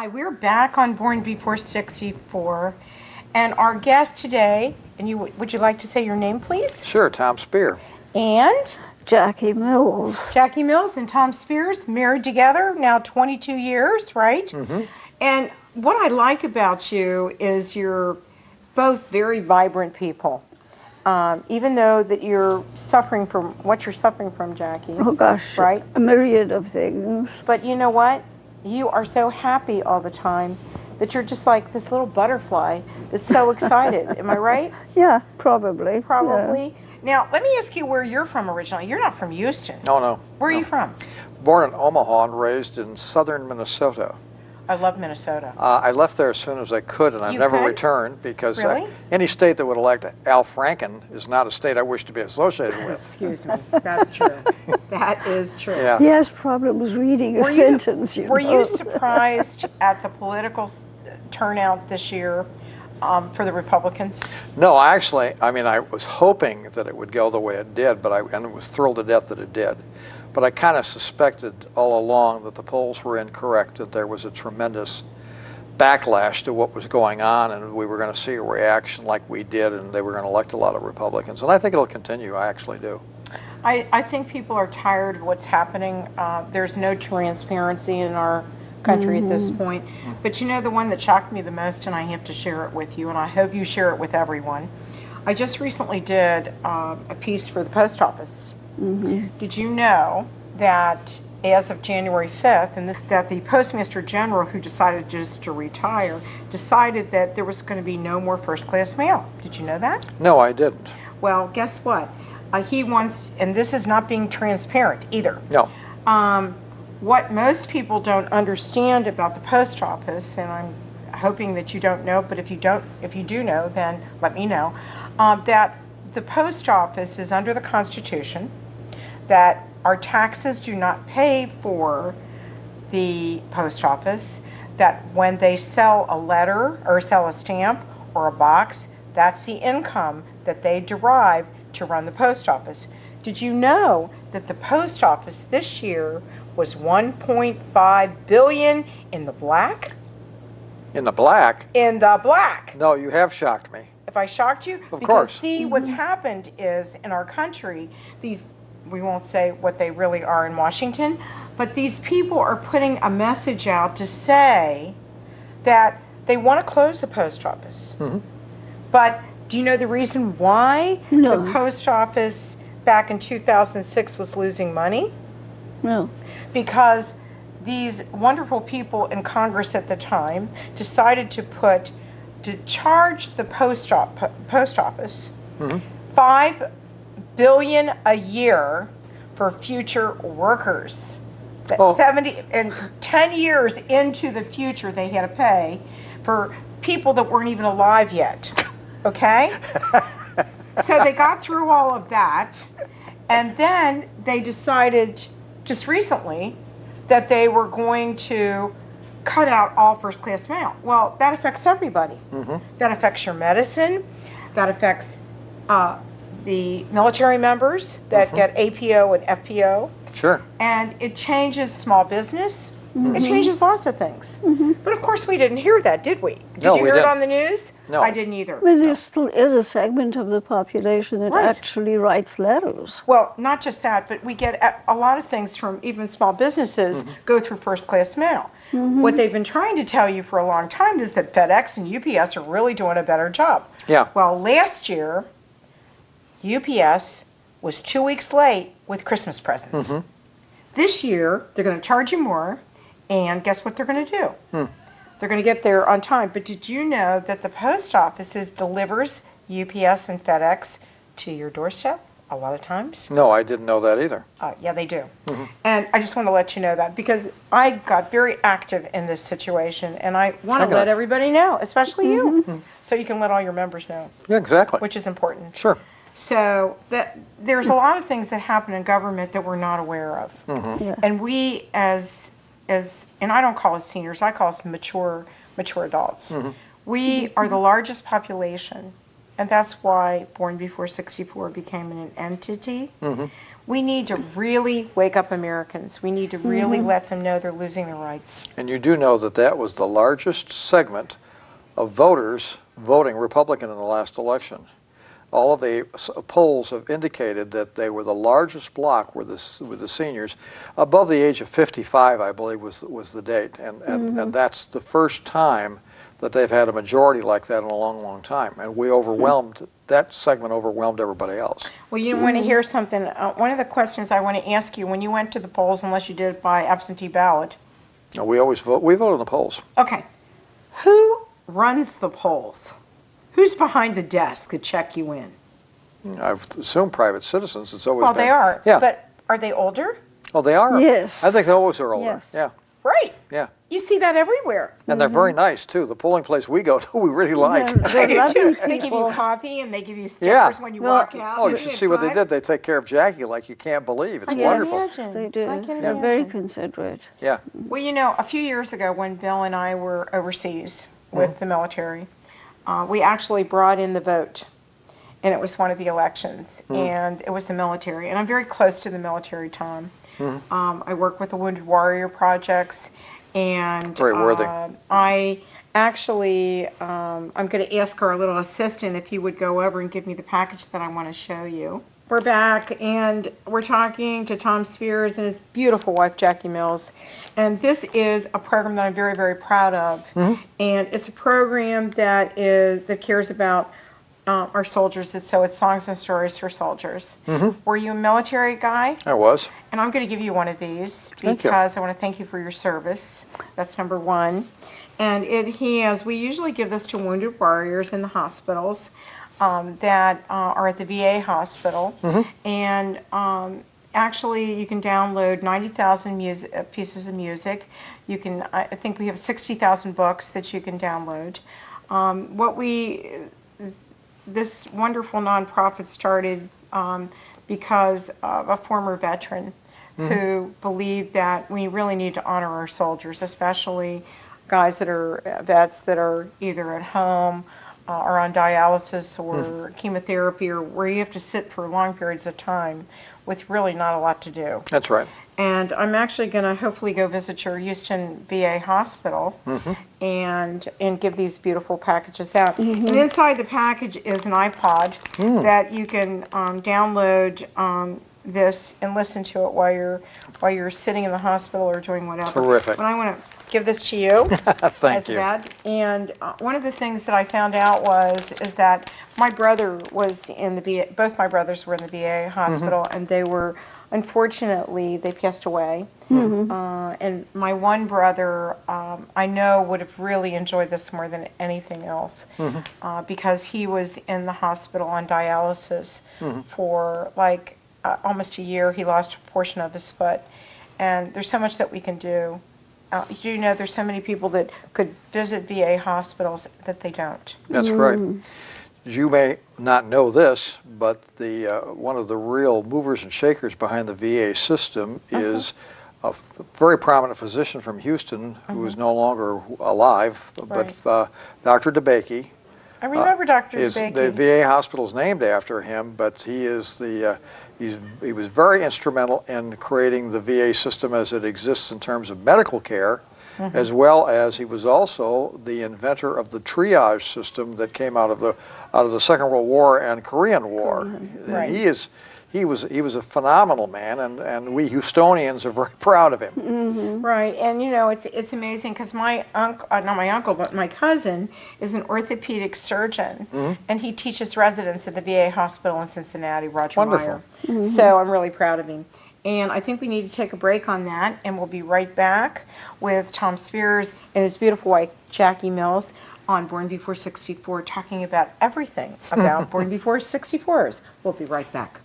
Hi, we're back on Born B464, and our guest today, and would you like to say your name, please? Sure, Tom Speirs. And? Jackie Mills. Jackie Mills and Tom Speirs, married together now 22 years, right? Mm-hmm. And what I like about you is you're both very vibrant people. Even though that you're suffering from what you're suffering from, Jackie. Oh gosh, right? A myriad of things. But you know what? You are so happy all the time that you're just like this little butterfly that's so excited. Am I right? Yeah, probably. Probably. Yeah. Now, let me ask you where you're from originally. You're not from Houston. Oh, no. Where are you from? Born in Omaha and raised in southern Minnesota. I love Minnesota. I left there as soon as I could, and I've never returned because Really? Any state that would elect Al Franken is not a state I wish to be associated with. Excuse me. That's true. That is true. Yeah. He has problems reading a sentence. Were you surprised at the political turnout this year for the Republicans? No, I was hoping that it would go the way it did, and was thrilled to death that it did. But I kind of suspected all along that the polls were incorrect, that there was a tremendous backlash to what was going on, and we were going to see a reaction like we did, and they were going to elect a lot of Republicans. And I think it'll continue. I actually do. I think people are tired of what's happening. There's no transparency in our country at this point. But you know, the one that shocked me the most, and I have to share it with you, and I hope you share it with everyone. I just recently did a piece for the post office. Did you know that as of January 5th, and that the Postmaster General, who decided just to retire, decided that there was going to be no more first-class mail? Did you know that? No, I didn't. Well, guess what? He wants, and this is not being transparent either. No. What most people don't understand about the post office, and I'm hoping that you don't know, but if you do know, then let me know, that the post office is under the Constitution, that our taxes do not pay for the post office, that when they sell a letter or sell a stamp or a box, that's the income that they derive to run the post office. Did you know that the post office this year was $1.5 billion in the black? In the black? In the black. No, you have shocked me. If I shocked you? Of because course. See, what's happened is in our country, we won't say what they really are in Washington, but these people are putting a message out to say that they want to close the post office. But do you know the reason why the post office back in 2006 was losing money? No. Because these wonderful people in Congress at the time decided to charge the post office $5 billion a year for future workers. 70 and 10 years into the future, they had to pay for people that weren't even alive yet. Okay? So they got through all of that, and then they decided just recently that they were going to cut out all first-class mail. Well, that affects everybody. That affects your medicine. That affects the military members that get APO and FPO. Sure. And it changes small business. It changes lots of things. But of course we didn't hear that, did we? Did No, you we hear it didn't. on the news? No. I didn't either. But there still is a segment of the population that Right. actually writes letters. Well, not just that, but we get a lot of things from even small businesses go through first-class mail. What they've been trying to tell you for a long time is that FedEx and UPS are really doing a better job. Yeah. Well, last year, UPS was 2 weeks late with Christmas presents. This year, they're going to charge you more, and guess what they're going to do? They're going to get there on time. But did you know that the post office delivers UPS and FedEx to your doorstep a lot of times? No, I didn't know that either. Yeah, they do. And I just want to let you know that because I got very active in this situation, and I want to let everybody know, especially you, so you can let all your members know. Yeah, exactly. Which is important. Sure. So there's a lot of things that happen in government that we're not aware of. Yeah. And we as and I don't call us seniors, I call us mature adults. We are the largest population and that's why Born Before 64 became an entity. We need to really wake up Americans. We need to really let them know they're losing their rights. And you do know that that was the largest segment of voters voting Republican in the last election. All of the polls have indicated that they were the largest bloc with the seniors. Above the age of 55, I believe, was the date. And that's the first time that they've had a majority like that in a long, long time. And we overwhelmed, that segment overwhelmed everybody else. Well, you want to hear something? One of the questions I want to ask you, when you went to the polls, unless you did it by absentee ballot. No, we always vote, we vote in the polls. Okay. Who runs the polls? Who's behind the desk to check you in? I've assumed private citizens. It's always Well, been. they are. Yeah. But are they older? Oh, they are? Yes. I think they always are older. Yes. Yeah. Right. Yeah. You see that everywhere. And they're very nice, too. The polling place we go to, we really like. Yeah, they're I do lovely too. They give you people. coffee and they give you stickers Yeah. when you Well, walk out. Oh, you Isn't should it see what they fun? did. They take care of Jackie like you can't believe. It's I can wonderful. imagine. They do. I can They're very imagine. considerate. Yeah. Well, you know, a few years ago when Bill and I were overseas with the military, we actually brought in the vote. And it was one of the elections. And it was the military. And I'm very close to the military, Tom. I work with the Wounded Warrior Projects. And Very worthy. I actually, I'm going to ask our little assistant if he would go over and give me the package that I want to show you. We're back, and we're talking to Tom Speirs and his beautiful wife, Jackie Mills. And this is a program that I'm very, very proud of. And it's a program that cares about our soldiers. So it's Songs and Stories for Soldiers. Were you a military guy? I was. And I'm going to give you one of these Thank you. because I want to thank you for your service. That's number one. And we usually give this to wounded warriors in the hospitals that are at the VA hospital. And actually, you can download 90,000 pieces of music. You can, I think we have 60,000 books that you can download. This wonderful nonprofit started because of a former veteran who believed that we really need to honor our soldiers, especially guys that are vets that are either at home or on dialysis or chemotherapy, or where you have to sit for long periods of time with really not a lot to do. That's right. And I'm actually going to hopefully go visit your Houston VA hospital and give these beautiful packages out. And inside the package is an iPod that you can download this and listen to it while you're sitting in the hospital or doing whatever. Terrific. But I want to give this to you. Thank you. And one of the things that I found out is that my brother was in the VA. Both my brothers were in the VA hospital, and they were. Unfortunately, they passed away. And my one brother, I know, would have really enjoyed this more than anything else because he was in the hospital on dialysis for like almost a year. He lost a portion of his foot. And there's so much that we can do. You know, there's so many people that could visit VA hospitals that they don't. That's right. You may not know this, but one of the real movers and shakers behind the VA system is a very prominent physician from Houston who is no longer alive, but Dr. DeBakey. I remember Dr. DeBakey. DeBakey. The VA hospital is named after him, but he is he was very instrumental in creating the VA system as it exists in terms of medical care, as well as he was also the inventor of the triage system that came out of the Second World War and Korean War. Right. He was a phenomenal man, and we Houstonians are very proud of him. Right, and you know, it's amazing because my uncle, not my uncle, but my cousin is an orthopedic surgeon, and he teaches residents at the VA hospital in Cincinnati, Roger Wonderful. Meyer. So I'm really proud of him. And I think we need to take a break on that, and we'll be right back with Tom Speirs and his beautiful wife, Jackie Mills, on Born Before 64, talking about everything about Born Before 64s. We'll be right back.